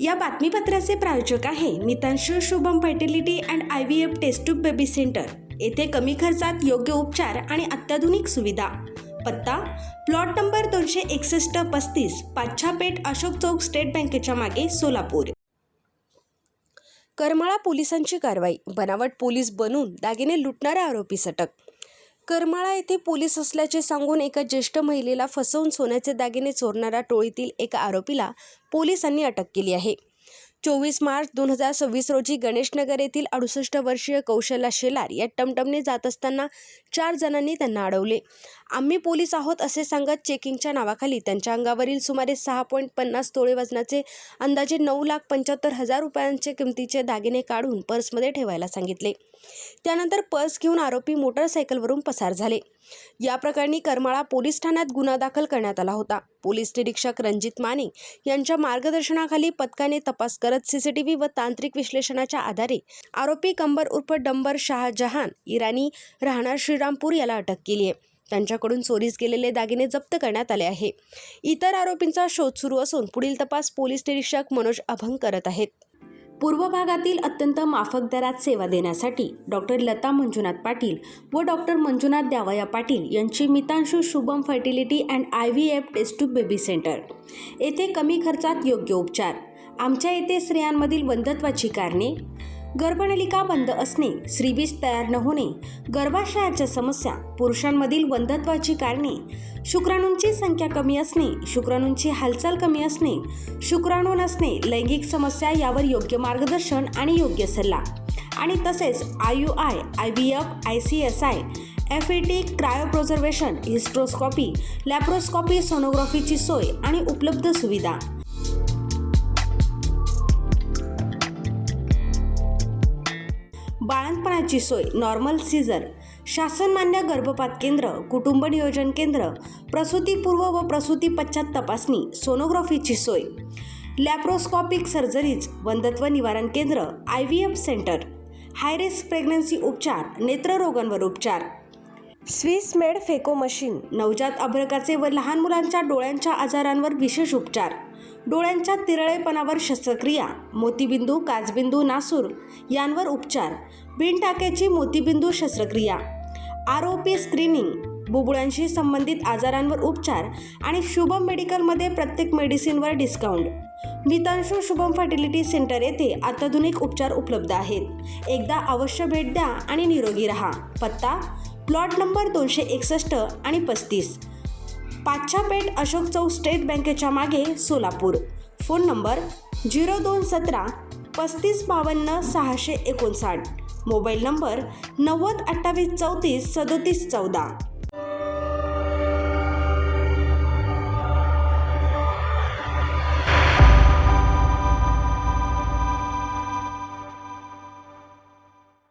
या बातमीपत्राचे प्रायोजक आहे Mitanshu Shubham fertility and IVF test tube baby centre. येथे कमी खर्चात योग्य उपचार आणि अत्याधुनिक सुविधा। पत्ता plot number 261-35 Pachhapeth Ashok Chowk state बँकेच्या मागे सोलापूर। करमाळा पोलिसांची कारवाई। बनावट पोलीस बनून दागिने लुटणाऱ्या आरोपीस अटक। करमाळा येथे पोलीस असल्याचे सांगून एका ज्येष्ठ महिलेला फसवून सोन्याचे दागिने चोरणाऱ्या टोळीतील एका आरोपीला पोलिसांनी अटक केली आहे। 24 मार्च 2026 रोजी गणेशनगर येथील 68 वर्षीय कौशल्या शेलार या टमटमने जात असताना 4 जणांनी त्यांना अडवले। आम्ही पोलीस आहोत असे सांगत चेकिंगच्या नावाखाली त्यांच्या अंगावरील सुमारे 6.50 तोळे वजनाचे अंदाजे 9,75,000 रुपयांचे किमतीचे दागिने काढून पर्समध्ये ठेवायला सांगितले। त्यानंतर पर्स घेऊन आरोपी मोटरसायकलवरून पसार झाले। या प्रकरणी करमाळा पोलीस ठाण्यात गुन्हा दाखल करण्यात आला होता। पोलीस निरीक्षक रणजित माने यांच्या मार्गदर्शनाखाली पथकाने तपास करत CCTV व तांत्रिक विश्लेषणाच्या आधारे आरोपी कंबर उर्फ डंबर शाहजहान इराणी राहणार श्रीरामपूर याला अटक केली आहे। त्यांच्याकडून चोरीस गेलेले दागिने जप्त करण्यात आले आहे। इतर आरोपींचा शोध सुरू असून पुढील तपास पोलीस निरीक्षक मनोज अभंग करत आहेत। पूर्व भागातील अत्यंत माफक दरात सेवा देण्यासाठी डॉक्टर लता मंजुनाथ पाटील व डॉक्टर मंजुनाथ द्यावया पाटील यांची Mitanshu Shubham fertility and IVF test tube baby centre. येथे कमी खर्चात योग्य उपचार। आमच्या येथे स्त्रियांमधील वंध्यत्वाची कारणे, गर्भनलिका बंद असणे, श्रीबीज तयार न होणे, गर्भाशयाच्या समस्या, पुरुषांमधील वंध्यत्वाची कारणे, शुक्राणूंची संख्या कमी असणे, शुक्राणूंची हालचाल कमी असणे, शुक्राणू नसणे, लैंगिक समस्या यावर योग्य मार्गदर्शन आणि योग्य सल्ला आणि तसेच IUI, IVF, ICSI, FET, cryopreservation, hysteroscopy, laparoscopy, सोनोग्राफीची सोय आणि उपलब्ध सुविधा। बाळंतपणाची सोय, नॉर्मल सीझर, शासनमान्य गर्भपात केंद्र, कुटुंब नियोजन केंद्र, प्रसूतीपूर्व व प्रसूती पश्चात तपासणी, सोनोग्राफीची सोय, लॅप्रोस्कोपिक सर्जरीज, वंध्यत्व निवारण केंद्र, IVF centre, high risk pregnancy उपचार, नेत्ररोगांवर उपचार, स्विस मेड फेको मशीन, नवजात अर्भकाचे व लहान मुलांच्या डोळ्यांच्या आजारांवर विशेष उपचार, डोळ्यांच्या तिरळेपणावर शस्त्रक्रिया, मोतीबिंदू, काचबिंदू, नासूर यांवर उपचार, बिनटाक्याची मोतीबिंदू शस्त्रक्रिया, ROP स्क्रीनिंग, बुबुळांशी संबंधित आजारांवर उपचार आणि शुभम मेडिकलमध्ये प्रत्येक मेडिसिनवर डिस्काउंट। मितांशू शुभम फर्टिलिटी सेंटर येथे अत्याधुनिक उपचार उपलब्ध आहेत। एकदा अवश्य भेट द्या आणि निरोगी रहा। पत्ता प्लॉट नंबर 261 आणि 35 पाच्छापेठ अशोक चौक स्टेट बँकेच्या मागे Solapur. Phone number 0217 3552 659। Mobile number 90 28 34 37 14।